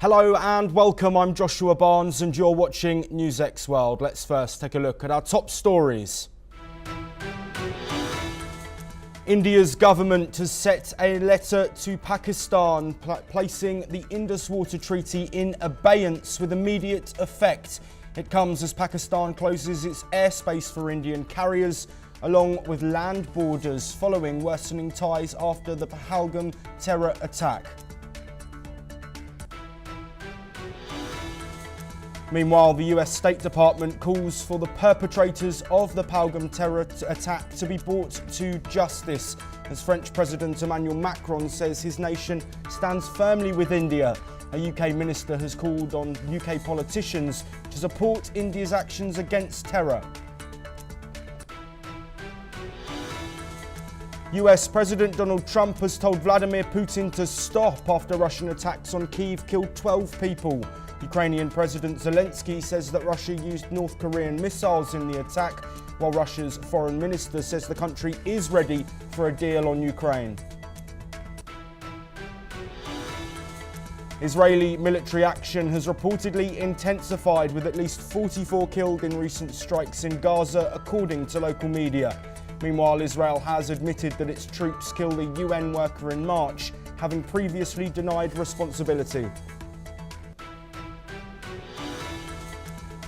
Hello and welcome, I'm Joshua Barnes and you're watching NewsX World. Let's first take a look at our top stories. India's government has set a letter to Pakistan placing the Indus Water Treaty in abeyance with immediate effect. It comes as Pakistan closes its airspace for Indian carriers along with land borders following worsening ties after the Pahalgam terror attack. Meanwhile, the US State Department calls for the perpetrators of the Pahalgam terror attack to be brought to justice, as French President Emmanuel Macron says his nation stands firmly with India. A UK minister has called on UK politicians to support India's actions against terror. US President Donald Trump has told Vladimir Putin to stop after Russian attacks on Kyiv killed 12 people. Ukrainian President Zelensky says that Russia used North Korean missiles in the attack, while Russia's foreign minister says the country is ready for a deal on Ukraine. Israeli military action has reportedly intensified, with at least 44 killed in recent strikes in Gaza, according to local media. Meanwhile, Israel has admitted that its troops killed a UN worker in March, having previously denied responsibility.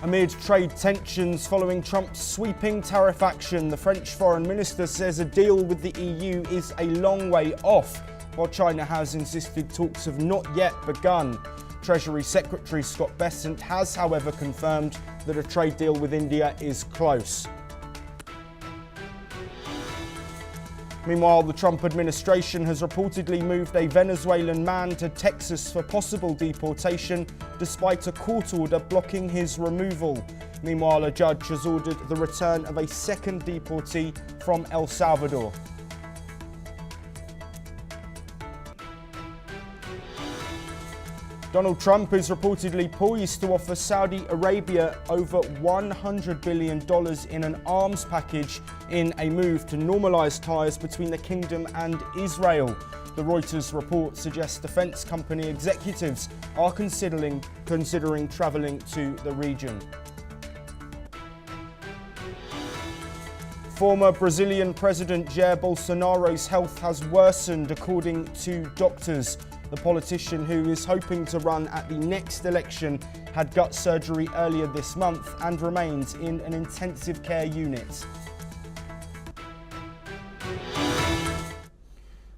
Amid trade tensions following Trump's sweeping tariff action, the French foreign minister says a deal with the EU is a long way off, while China has insisted talks have not yet begun. Treasury Secretary Scott Bessent has, however, confirmed that a trade deal with India is close. Meanwhile, the Trump administration has reportedly moved a Venezuelan man to Texas for possible deportation, despite a court order blocking his removal. Meanwhile, a judge has ordered the return of a second deportee from El Salvador. Donald Trump is reportedly poised to offer Saudi Arabia over $100 billion in an arms package in a move to normalise ties between the kingdom and Israel. The Reuters report suggests defence company executives are considering travelling to the region. Former Brazilian President Jair Bolsonaro's health has worsened, according to doctors. The politician, who is hoping to run at the next election, had gut surgery earlier this month and remains in an intensive care unit.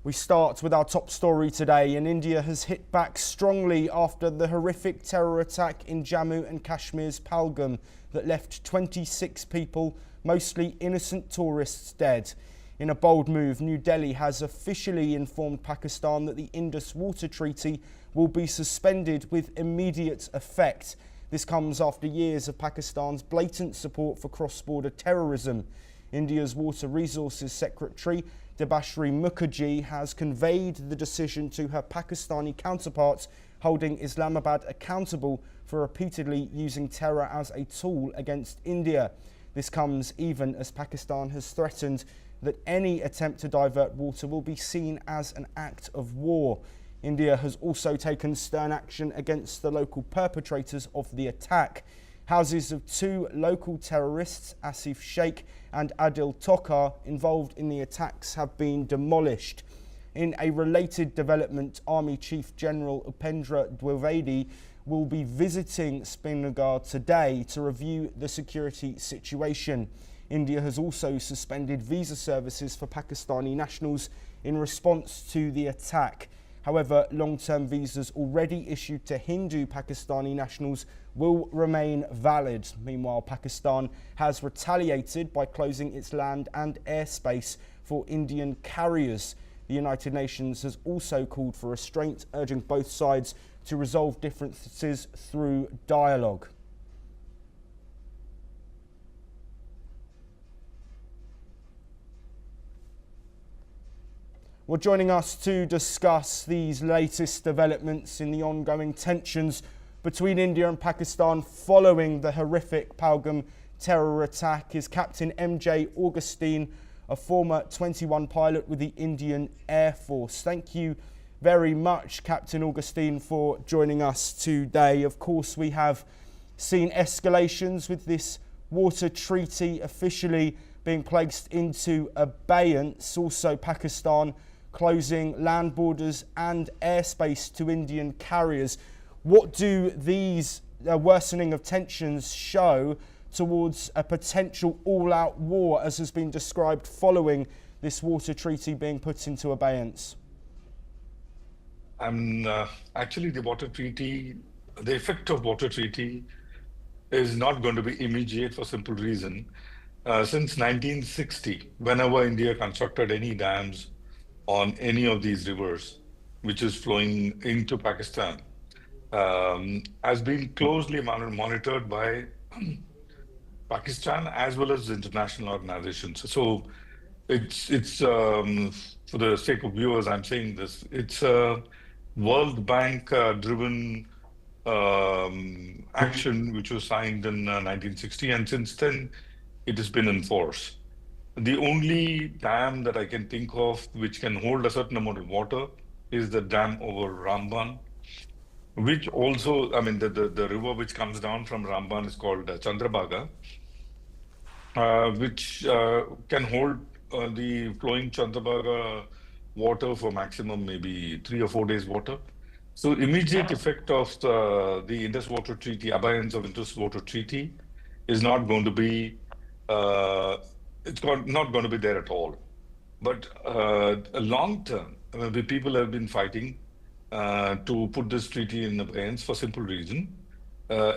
We start with our top story today, and India has hit back strongly after the horrific terror attack in Jammu and Kashmir's Pahalgam that left 26 people, mostly innocent tourists, dead. In a bold move, New Delhi has officially informed Pakistan that the Indus Water Treaty will be suspended with immediate effect. This comes after years of Pakistan's blatant support for cross-border terrorism. India's Water Resources Secretary Debashri Mukherjee has conveyed the decision to her Pakistani counterpart, holding Islamabad accountable for repeatedly using terror as a tool against India. This comes even as Pakistan has threatened that any attempt to divert water will be seen as an act of war. India has also taken stern action against the local perpetrators of the attack. Houses of two local terrorists, Asif Sheikh and Adil Tokar, involved in the attacks have been demolished. In a related development, Army Chief General Upendra Dwivedi will be visiting Srinagar today to review the security situation. India has also suspended visa services for Pakistani nationals in response to the attack. However, long-term visas already issued to Hindu Pakistani nationals will remain valid. Meanwhile, Pakistan has retaliated by closing its land and airspace for Indian carriers. The United Nations has also called for restraint, urging both sides to resolve differences through dialogue. Well, joining us to discuss these latest developments in the ongoing tensions between India and Pakistan following the horrific Pahalgam terror attack is Captain MJ Augustine, a former 21 pilot with the Indian Air Force. Thank you very much, Captain Augustine, for joining us today. Of course, we have seen escalations with this water treaty officially being placed into abeyance. Also, Pakistan closing land borders and airspace to Indian carriers. What do these worsening of tensions show towards a potential all-out war, as has been described following this water treaty being put into abeyance? Actually, the water treaty, the effect of water treaty is not going to be immediate for simple reason. Since 1960, whenever India constructed any dams on any of these rivers, which is flowing into Pakistan, has been closely monitored by Pakistan as well as international organizations. So it's for the sake of viewers, I'm saying this. It's a World Bank driven action which was signed in 1960, and since then it has been in force. The only dam that I can think of which can hold a certain amount of water is the dam over Ramban, which also, I mean, the river which comes down from Ramban is called Chandrabhaga, which can hold the flowing Chandrabhaga water for maximum maybe 3 or 4 days water. So immediate effect of the Indus Water Treaty, abeyance of Indus Water Treaty, is not going to be not going to be there at all. But a long term, the people have been fighting to put this treaty in abeyance for simple reason.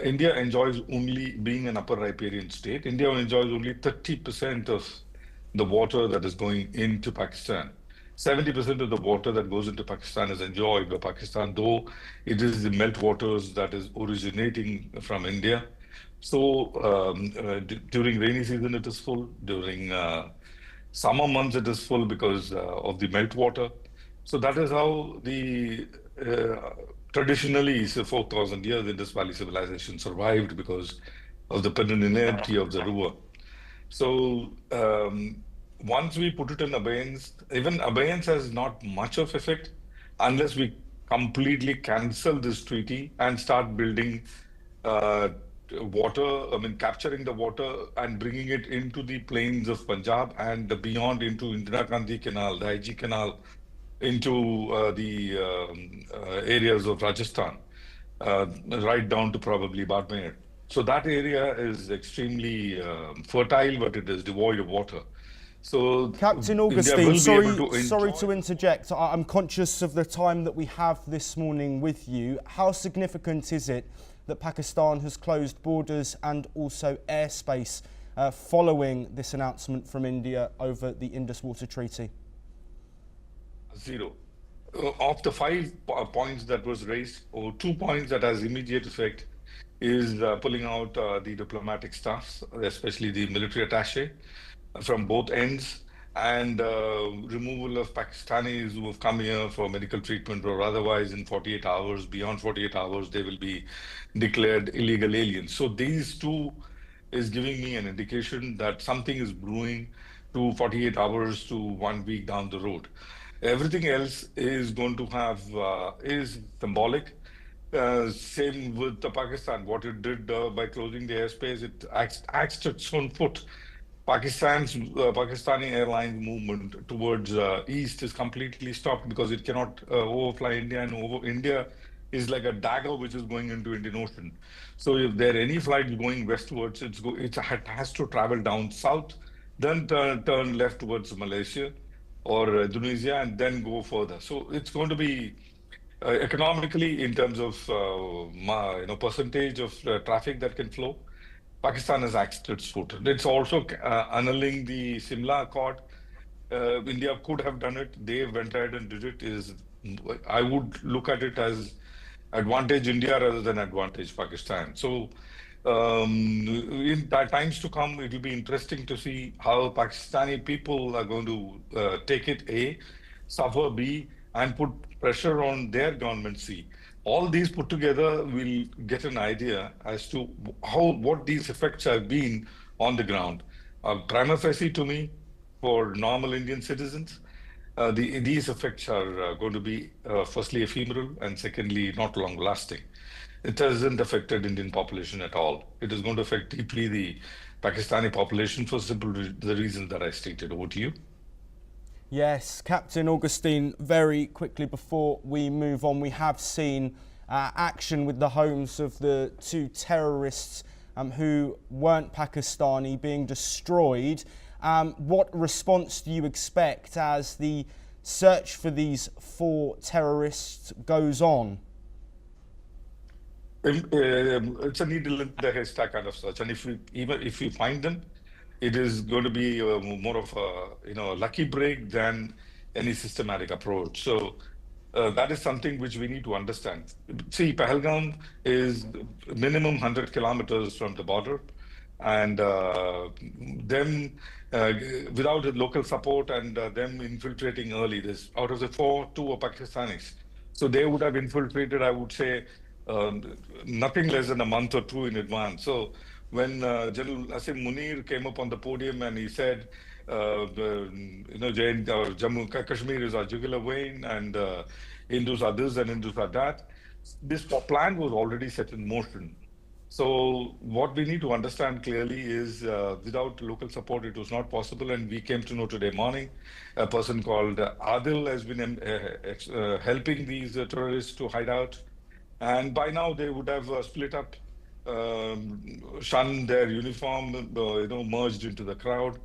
India enjoys only being an upper riparian state. India enjoys only 30% of the water that is going into Pakistan. 70% of the water that goes into Pakistan is enjoyed by Pakistan, though it is the meltwaters that is originating from India. So during rainy season, it is full. During summer months, it is full because of the meltwater. So that is how the traditionally, so 4,000 years, Indus Valley civilization survived because of the perenniality of the river. So once we put it in abeyance, even abeyance has not much of effect unless we completely cancel this treaty and start building water, I mean, capturing the water and bringing it into the plains of Punjab and beyond into Indira Gandhi Canal, the IG Canal, into the areas of Rajasthan, right down to probably Barmer. So that area is extremely fertile, but it is devoid of water. So Captain India Augustine, will be able to sorry to interject. I'm conscious of the time that we have this morning with you. How significant is it that Pakistan has closed borders and also airspace following this announcement from India over the Indus Water Treaty? Zero. Of the 5 points that was raised, or 2 points that has immediate effect, is pulling out the diplomatic staffs, especially the military attaché, from both ends, and removal of Pakistanis who have come here for medical treatment, or otherwise in 48 hours, beyond 48 hours, they will be declared illegal aliens. So these two is giving me an indication that something is brewing to 48 hours to 1 week down the road. Everything else is going to have, is symbolic. Same with the Pakistan. What it did by closing the airspace, it axed its own foot. Pakistani airline movement towards east is completely stopped because it cannot overfly India, and India is like a dagger which is going into Indian Ocean. So if there are any flights going westwards, it has to travel down south, then turn left towards Malaysia or Indonesia, and then go further. So it's going to be economically, in terms of percentage of traffic that can flow, Pakistan has axed its foot. It's also annulling the Simla Accord. India could have done it. They went ahead and did it. I would look at it as advantage India rather than advantage Pakistan. So in times to come, it will be interesting to see how Pakistani people are going to take it, A, suffer, B, and put pressure on their government, C. All these put together will get an idea as to what these effects have been on the ground. Prima facie to me, for normal Indian citizens, these effects are going to be firstly ephemeral and secondly not long lasting. It hasn't affected Indian population at all. It is going to affect deeply the Pakistani population for the reason that I stated. Over to you. Yes, Captain Augustine, very quickly before we move on, we have seen action with the homes of the two terrorists who weren't Pakistani being destroyed. What response do you expect as the search for these 4 terrorists goes on? It's a needle in the haystack kind of search, and even if we find them, it is going to be more of a lucky break than any systematic approach. So that is something which we need to understand. See, Pahalgam is minimum 100 kilometers from the border, and them without the local support and them infiltrating early. This out of the 4, 2 are Pakistanis, so they would have infiltrated, I would say, nothing less than a month or 2 in advance. So when General Asim Munir came up on the podium and he said, Jammu Kashmir is our jugular vein, and Hindus are this and Hindus are that, this plan was already set in motion. So what we need to understand clearly is without local support, it was not possible. And we came to know today morning, a person called Adil has been helping these terrorists to hide out. And by now they would have split up, shunned their uniform, merged into the crowd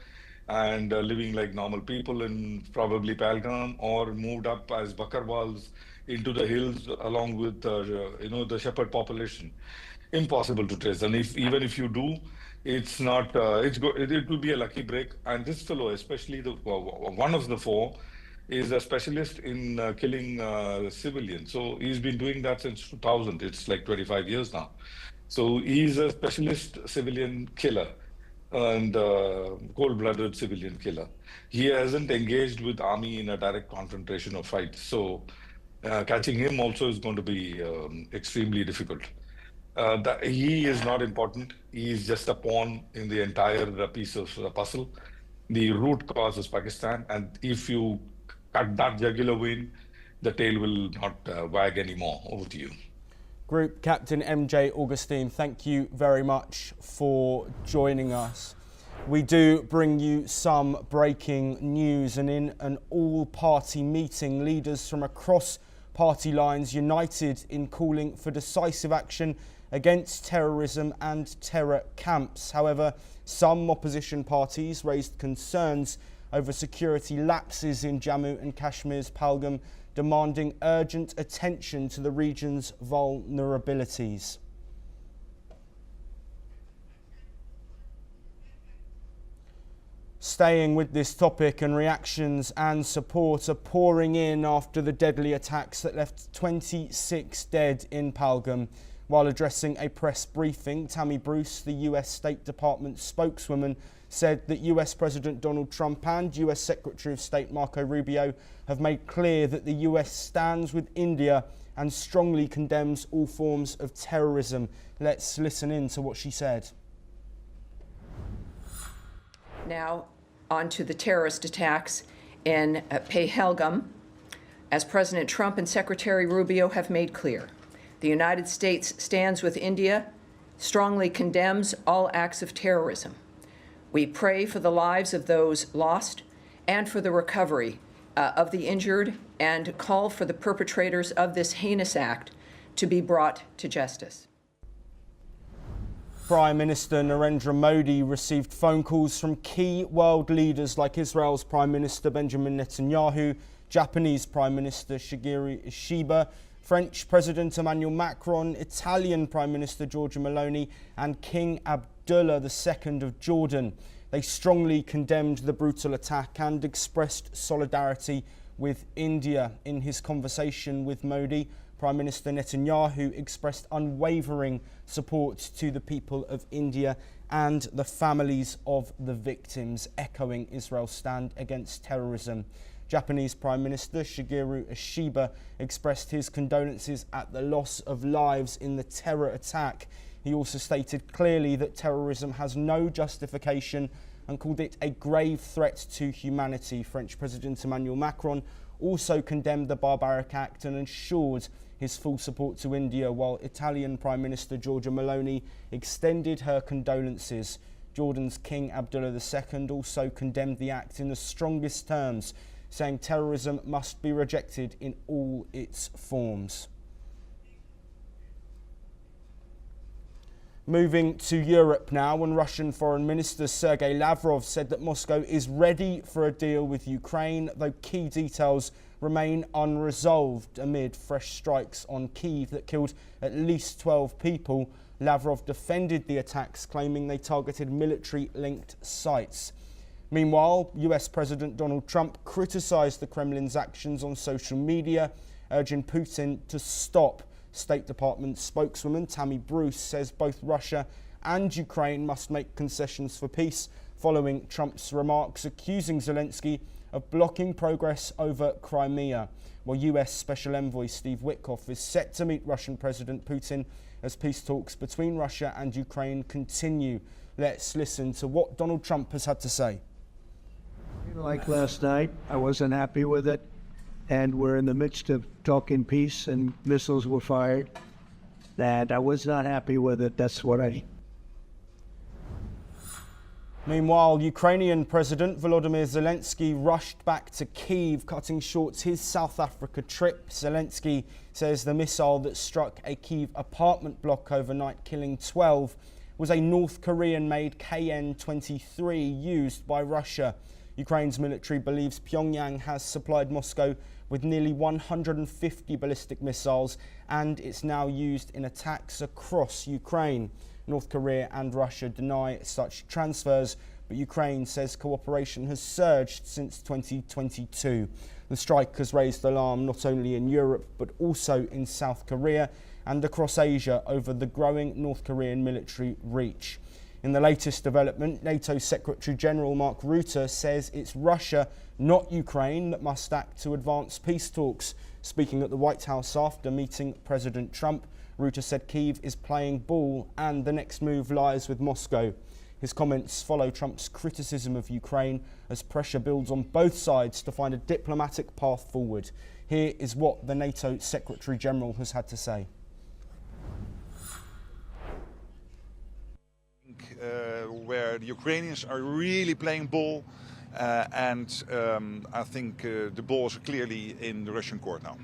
and living like normal people in probably Pahalgam, or moved up as Bakarwals into the hills along with the shepherd population. Impossible to trace, and even if you do, it's not. It will be a lucky break. And this fellow, especially one of the 4, is a specialist in killing civilians. So he's been doing that since 2000. It's like 25 years now. So he's a specialist civilian killer and cold-blooded civilian killer. He hasn't engaged with army in a direct confrontation or fight. So catching him also is going to be extremely difficult. He is not important. He is just a pawn in the entire piece of puzzle. The root cause is Pakistan, and if you cut that jugular vein, the tail will not wag anymore. Over to you. Group Captain MJ Augustine, thank you very much for joining us. We do bring you some breaking news, and in an all-party meeting, leaders from across party lines united in calling for decisive action against terrorism and terror camps. However, some opposition parties raised concerns over security lapses in Jammu and Kashmir's Pahalgam, demanding urgent attention to the region's vulnerabilities. Staying with this topic, and reactions and support are pouring in after the deadly attacks that left 26 dead in Pahalgam. While addressing a press briefing, Tammy Bruce, the US State Department spokeswoman, said that US President Donald Trump and US Secretary of State Marco Rubio have made clear that the US stands with India and strongly condemns all forms of terrorism. Let's listen in to what she said. Now, on to the terrorist attacks in Pahalgam. As President Trump and Secretary Rubio have made clear, the United States stands with India, strongly condemns all acts of terrorism. We pray for the lives of those lost and for the recovery of the injured, and call for the perpetrators of this heinous act to be brought to justice. Prime Minister Narendra Modi received phone calls from key world leaders like Israel's Prime Minister Benjamin Netanyahu, Japanese Prime Minister Shigeru Ishiba, French President Emmanuel Macron, Italian Prime Minister Giorgia Meloni and King Abdullah II of Jordan. They strongly condemned the brutal attack and expressed solidarity with India. In his conversation with Modi, Prime Minister Netanyahu expressed unwavering support to the people of India and the families of the victims, echoing Israel's stand against terrorism. Japanese Prime Minister Shigeru Ishiba expressed his condolences at the loss of lives in the terror attack. He also stated clearly that terrorism has no justification and called it a grave threat to humanity. French President Emmanuel Macron also condemned the barbaric act and assured his full support to India, while Italian Prime Minister Giorgia Meloni extended her condolences. Jordan's King Abdullah II also condemned the act in the strongest terms, saying terrorism must be rejected in all its forms. Moving to Europe now, when Russian Foreign Minister Sergei Lavrov said that Moscow is ready for a deal with Ukraine, though key details remain unresolved amid fresh strikes on Kyiv that killed at least 12 people. Lavrov defended the attacks, claiming they targeted military-linked sites. Meanwhile, US President Donald Trump criticised the Kremlin's actions on social media, urging Putin to stop. State Department spokeswoman Tammy Bruce says both Russia and Ukraine must make concessions for peace, following Trump's remarks accusing Zelensky of blocking progress over Crimea, while US Special Envoy Steve Witkoff is set to meet Russian President Putin as peace talks between Russia and Ukraine continue. Let's listen to what Donald Trump has had to say. Like last night, I wasn't happy with it, and we're in the midst of talking peace and missiles were fired, and I was not happy with it. That's what I... Meanwhile, Ukrainian President Volodymyr Zelensky rushed back to Kyiv, cutting short his South Africa trip. Zelensky says the missile that struck a Kyiv apartment block overnight, killing 12, was a North Korean-made KN-23 used by Russia. Ukraine's military believes Pyongyang has supplied Moscow with nearly 150 ballistic missiles, and it's now used in attacks across Ukraine. North Korea and Russia deny such transfers, but Ukraine says cooperation has surged since 2022. The strike has raised alarm not only in Europe but also in South Korea and across Asia over the growing North Korean military reach. In the latest development, NATO Secretary General Mark Rutte says it's Russia, not Ukraine, that must act to advance peace talks. Speaking at the White House after meeting President Trump, Rutte said Kyiv is playing ball and the next move lies with Moscow. His comments follow Trump's criticism of Ukraine as pressure builds on both sides to find a diplomatic path forward. Here is what the NATO Secretary General has had to say. Where the Ukrainians are really playing ball, and I think the ball is clearly in the Russian court now.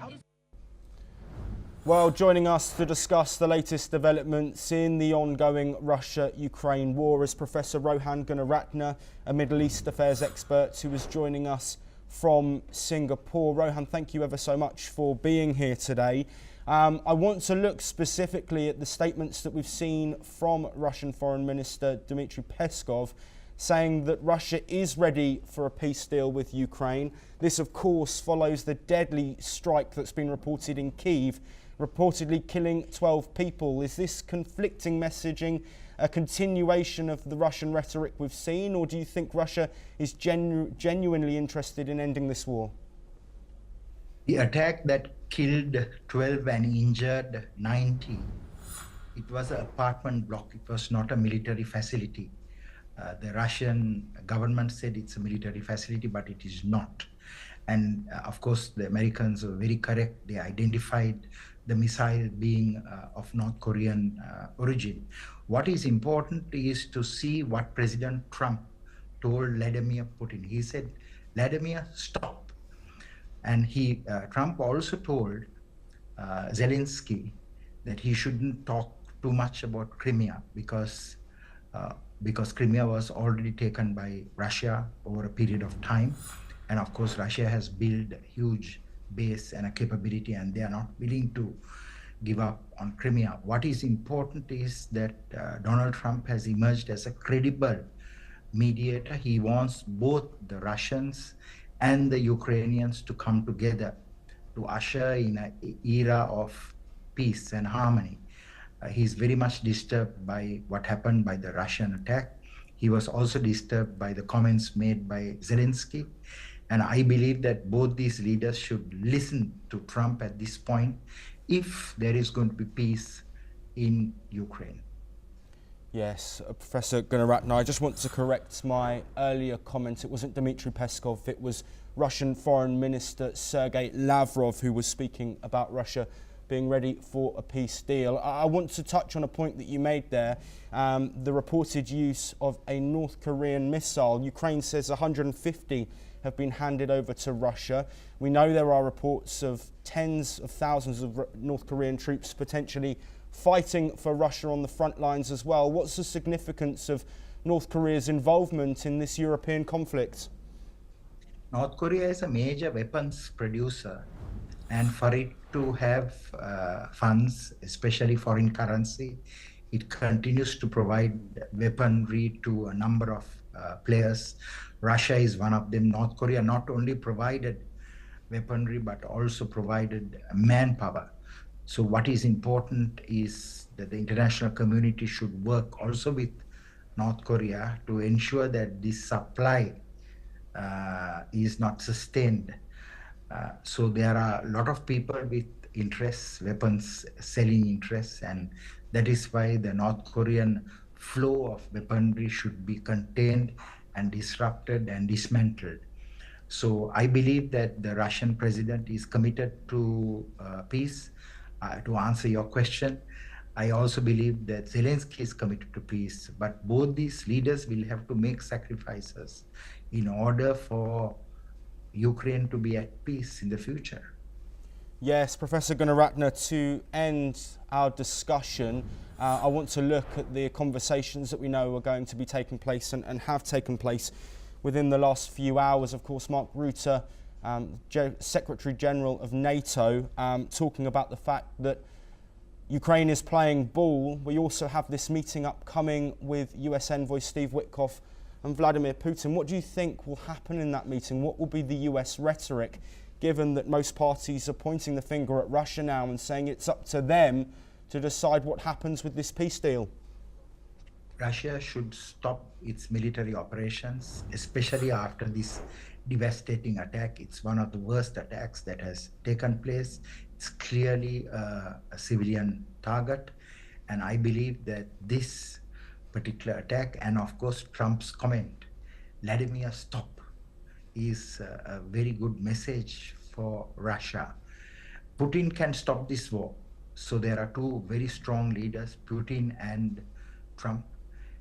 Well, joining us to discuss the latest developments in the ongoing Russia-Ukraine war is Professor Rohan Gunaratne, a Middle East affairs expert who is joining us from Singapore. Rohan, thank you ever so much for being here today. I want to look specifically at the statements that we've seen from Russian Foreign Minister Dmitry Peskov, saying that Russia is ready for a peace deal with Ukraine. This, of course, follows the deadly strike that's been reported in Kyiv, reportedly killing 12 people. Is this conflicting messaging a continuation of the Russian rhetoric we've seen, or do you think Russia is genuinely interested in ending this war? The attack that killed 12 and injured 90, it was an apartment block. It was not a military facility. The Russian government said it's a military facility, but it is not. And of course, the Americans were very correct. They identified the missile being of North Korean origin. What is important is to see what President Trump told Vladimir Putin. He said, Vladimir, stop. And Trump also told Zelensky that he shouldn't talk too much about Crimea because Crimea was already taken by Russia over a period of time. And of course, Russia has built a huge base and a capability, and they are not willing to give up on Crimea. What is important is that Donald Trump has emerged as a credible mediator. He wants both the Russians and the Ukrainians to come together to usher in an era of peace and harmony. He's very much disturbed by what happened by the Russian attack. He was also disturbed by the comments made by Zelensky. And I believe that both these leaders should listen to Trump at this point if there is going to be peace in Ukraine. Yes, Professor Gunaratne, I just want to correct my earlier comment. It wasn't Dmitry Peskov, it was Russian Foreign Minister Sergei Lavrov who was speaking about Russia being ready for a peace deal. I want to touch on a point that you made there, the reported use of a North Korean missile. Ukraine says 150 have been handed over to Russia. We know there are reports of tens of thousands of North Korean troops potentially fighting for Russia on the front lines as well. What's the significance of North Korea's involvement in this European conflict? North Korea is a major weapons producer, and for it to have funds, especially foreign currency, it continues to provide weaponry to a number of players. Russia is one of them. North Korea not only provided weaponry but also provided manpower. So what is important is that the international community should work also with North Korea to ensure that this supply is not sustained. So there are a lot of people with interests, weapons selling interests, and that is why the North Korean flow of weaponry should be contained and disrupted and dismantled. So I believe that the Russian president is committed to peace. To answer your question, I also believe that Zelensky is committed to peace, but both these leaders will have to make sacrifices in order for Ukraine to be at peace in the future. Yes, Professor Gunaratne, to end our discussion, I want to look at the conversations that we know are going to be taking place and have taken place within the last few hours. Of course, Mark Rutte, Secretary General of NATO, talking about the fact that Ukraine is playing ball. We also have this meeting upcoming with US Envoy Steve Witkoff and Vladimir Putin. What do you think will happen in that meeting? What will be the US rhetoric, given that most parties are pointing the finger at Russia now and saying it's up to them to decide what happens with this peace deal? Russia should stop its military operations, especially after this devastating attack. It's one of the worst attacks that has taken place. It's clearly a civilian target. And I believe that this particular attack, and of course Trump's comment, Vladimir, stop, is a very good message for Russia. Putin can stop this war. So there are two very strong leaders, Putin and Trump.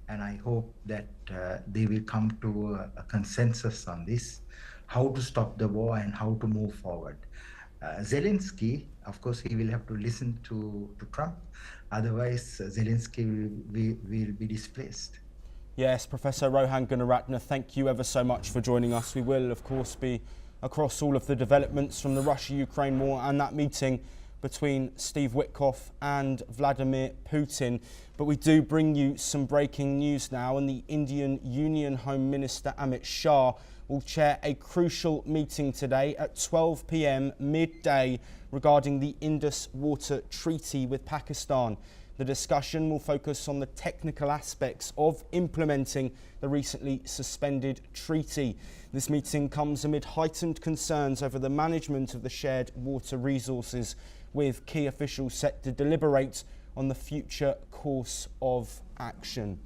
And I hope that they will come to a consensus on this, how to stop the war and how to move forward. Zelensky, of course, he will have to listen to Trump. Otherwise, Zelensky will be displaced. Yes, Professor Rohan Gunaratne, thank you ever so much for joining us. We will, of course, be across all of the developments from the Russia-Ukraine war and that meeting between Steve Witkoff and Vladimir Putin. But we do bring you some breaking news now, and the Indian Union Home Minister Amit Shah will chair a crucial meeting today at 12 p.m. midday regarding the Indus Water Treaty with Pakistan. The discussion will focus on the technical aspects of implementing the recently suspended treaty. This meeting comes amid heightened concerns over the management of the shared water resources, with key officials set to deliberate on the future course of action.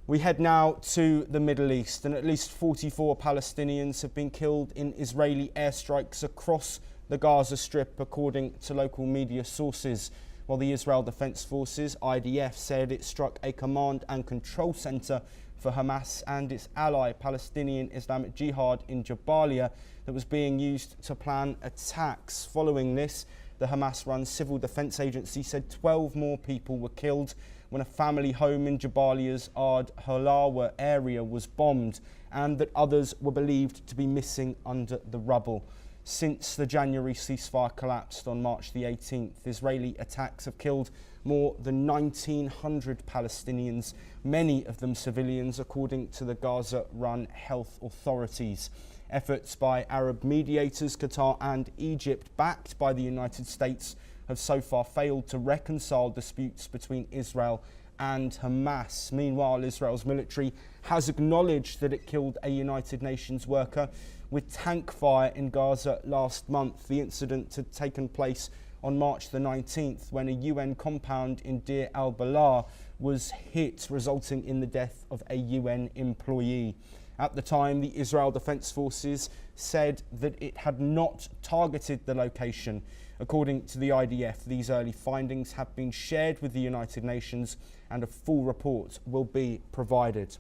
We head now to the Middle East, and at least 44 Palestinians have been killed in Israeli airstrikes across the Gaza Strip, according to local media sources, while the Israel Defense Forces, IDF, said it struck a command and control center for Hamas and its ally Palestinian Islamic Jihad in Jabalia that was being used to plan attacks. Following this, the Hamas-run civil defense agency said 12 more people were killed when a family home in Jabalia's Ard Halawa area was bombed, and that others were believed to be missing under the rubble. Since the January ceasefire collapsed on March the 18th, Israeli attacks have killed more than 1,900 Palestinians, many of them civilians, according to the Gaza-run health authorities. Efforts by Arab mediators, Qatar and Egypt, backed by the United States, have so far failed to reconcile disputes between Israel and Hamas. Meanwhile, Israel's military has acknowledged that it killed a United Nations worker with tank fire in Gaza last month. The incident had taken place on March the 19th when a UN compound in Deir al-Balah was hit, resulting in the death of a UN employee. At the time, the Israel Defense Forces said that it had not targeted the location. According to the IDF, these early findings have been shared with the United Nations and a full report will be provided.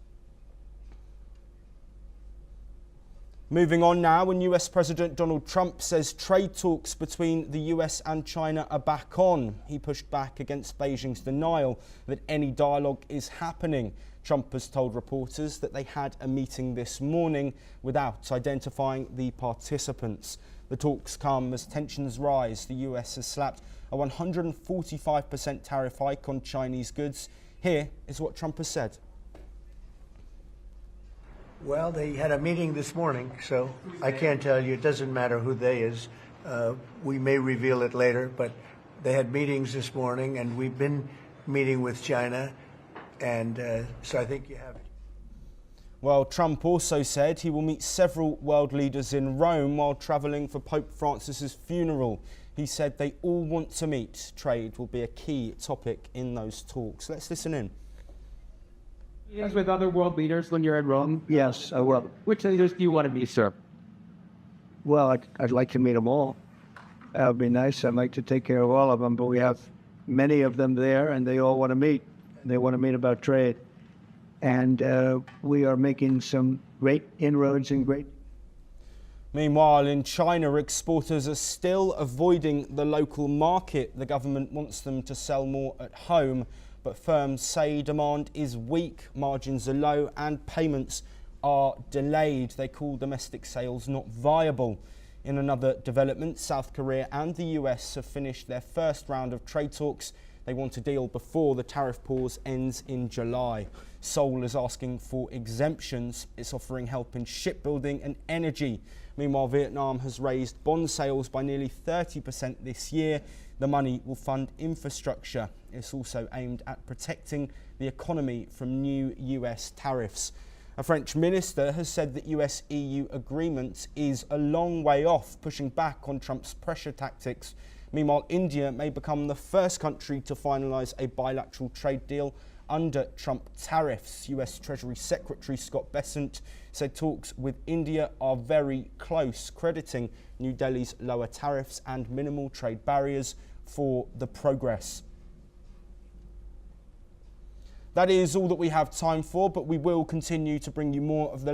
Moving on now, when US President Donald Trump says trade talks between the US and China are back on. He pushed back against Beijing's denial that any dialogue is happening. Trump has told reporters that they had a meeting this morning without identifying the participants. The talks come as tensions rise. The US has slapped a 145% tariff hike on Chinese goods. Here is what Trump has said. Well, they had a meeting this morning, so I can't tell you. It doesn't matter who they is. We may reveal it later, but they had meetings this morning, and we've been meeting with China, and so I think you have it. Well, Trump also said he will meet several world leaders in Rome while travelling for Pope Francis's funeral. He said they all want to meet. Trade will be a key topic in those talks. Let's listen in. Meetings with other world leaders when you're in Rome? Yes, I will. Which leaders do you want to meet, sir? Well, I'd like to meet them all. That would be nice. I'd like to take care of all of them, but we have many of them there, and they all want to meet. They want to meet about trade. And we are making some great inroads and great... Meanwhile, in China, exporters are still avoiding the local market. The government wants them to sell more at home, but firms say demand is weak, margins are low and payments are delayed. They call domestic sales not viable. In another development, South Korea and the US have finished their first round of trade talks. They want a deal before the tariff pause ends in July. Seoul is asking for exemptions. It's offering help in shipbuilding and energy. Meanwhile, Vietnam has raised bond sales by nearly 30% this year. The money will fund infrastructure. It's also aimed at protecting the economy from new US tariffs. A French minister has said that US-EU agreement is a long way off, pushing back on Trump's pressure tactics. Meanwhile, India may become the first country to finalise a bilateral trade deal under Trump tariffs. US Treasury Secretary Scott Bessent said talks with India are very close, crediting New Delhi's lower tariffs and minimal trade barriers for the progress. That is all that we have time for, but we will continue to bring you more of the